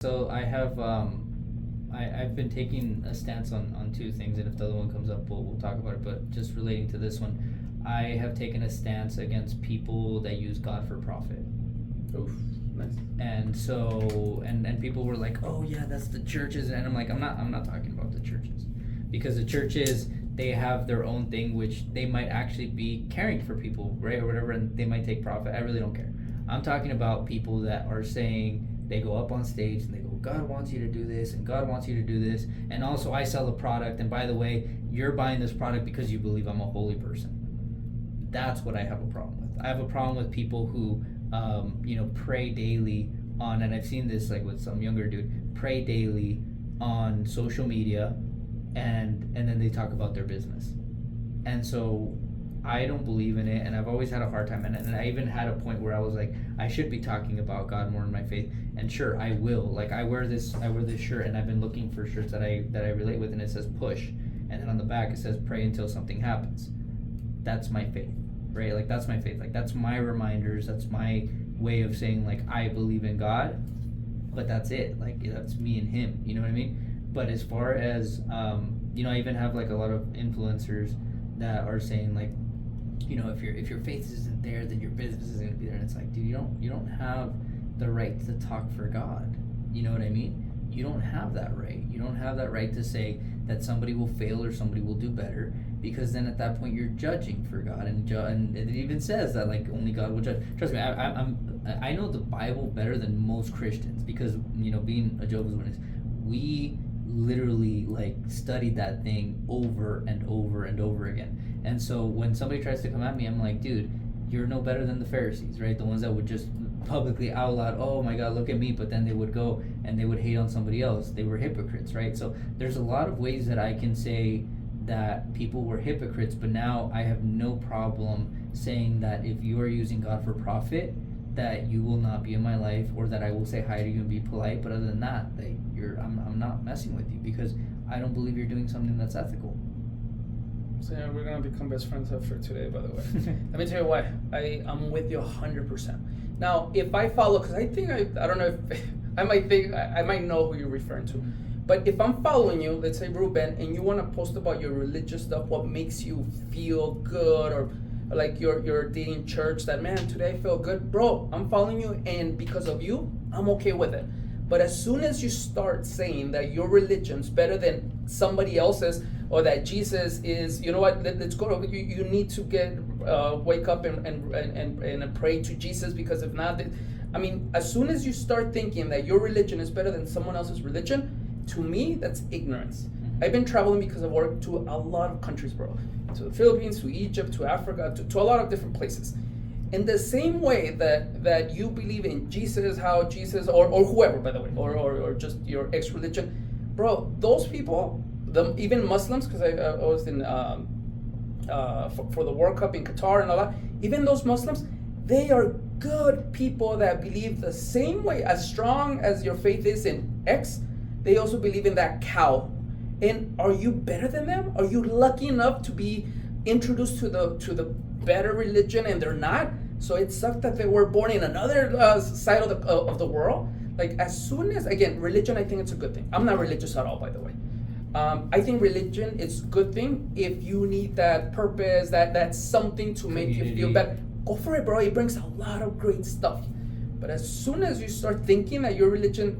So I've been taking a stance on two things, and if the other one comes up, we'll talk about it. But just relating to this one, I have taken a stance against people that use God for profit. Oof, nice. And so and people were like, oh yeah, that's the churches, and I'm like, I'm not talking about the churches, because the churches, they have their own thing, which they might actually be caring for people, right, or whatever, and they might take profit. I really don't care. I'm talking about people that are saying, they go up on stage and they go, God wants you to do this and God wants you to do this, and also I sell a product, and by the way, you're buying this product because you believe I'm a holy person. That's what I have a problem with. I have a problem with people who pray daily on, and I've seen this like with some younger dude, pray daily on social media, and then they talk about their business. And so I don't believe in it, and I've always had a hard time in it. And I even had a point where I was like, I should be talking about God more in my faith. And sure, I will. Like I wear this shirt, and I've been looking for shirts that I relate with, and it says push, and then on the back it says pray until something happens. That's my faith, right? Like that's my faith. Like that's my reminders. That's my way of saying like I believe in God, but that's it. Like that's me and Him. You know what I mean? But as far as I even have like a lot of influencers that are saying like, if your faith isn't there, then your business isn't going to be there. And it's like, dude, you don't have the right to talk for God. You know what I mean? You don't have that right. You don't have that right to say that somebody will fail or somebody will do better, because then at that point you're judging for God, and it even says that like only God will judge. Trust me, I know the Bible better than most Christians, because being a Jehovah's Witness, we literally like studied that thing over and over and over again. And so when somebody tries to come at me, I'm like, dude, you're no better than the Pharisees, right? The ones that would just publicly out loud, oh my God, look at me, but then they would go and they would hate on somebody else. They were hypocrites, right? So there's a lot of ways that I can say that people were hypocrites, but now I have no problem saying that if you are using God for profit, that you will not be in my life, or that I will say hi to you and be polite, but other than that, I'm not messing with you, because I don't believe you're doing something that's ethical. So yeah, we're gonna become best friends after today, by the way. Let me tell you what, I'm with you 100%. Now, if I follow, because I think I don't know if I might know who you're referring to, but if I'm following you, let's say Ruben, and you want to post about your religious stuff, what makes you feel good, or like your day in church, that man, today I feel good, bro, I'm following you, and because of you, I'm okay with it. But as soon as you start saying that your religion's better than somebody else's, or that Jesus is, you know what, let's go to, you need to wake up and pray to Jesus, because if not, as soon as you start thinking that your religion is better than someone else's religion, to me, that's ignorance. I've been traveling because I've worked to a lot of countries, bro. To the Philippines, to Egypt, to Africa, to a lot of different places. In the same way that you believe in Jesus, how Jesus, or whoever, by the way, or just your ex-religion, bro, those people, even Muslims, because I was in for the World Cup in Qatar and all that, even those Muslims, they are good people that believe the same way, as strong as your faith is in X, they also believe in that cow. And are you better than them? Are you lucky enough to be introduced to the better religion, and they're not? So it sucked that they were born in another side of the world. Like, as soon as, again, religion, I think it's a good thing. I'm not religious at all, by the way. I think religion is a good thing if you need that purpose, that's something to make you feel better. Go for it, bro. It brings a lot of great stuff. But as soon as you start thinking that your religion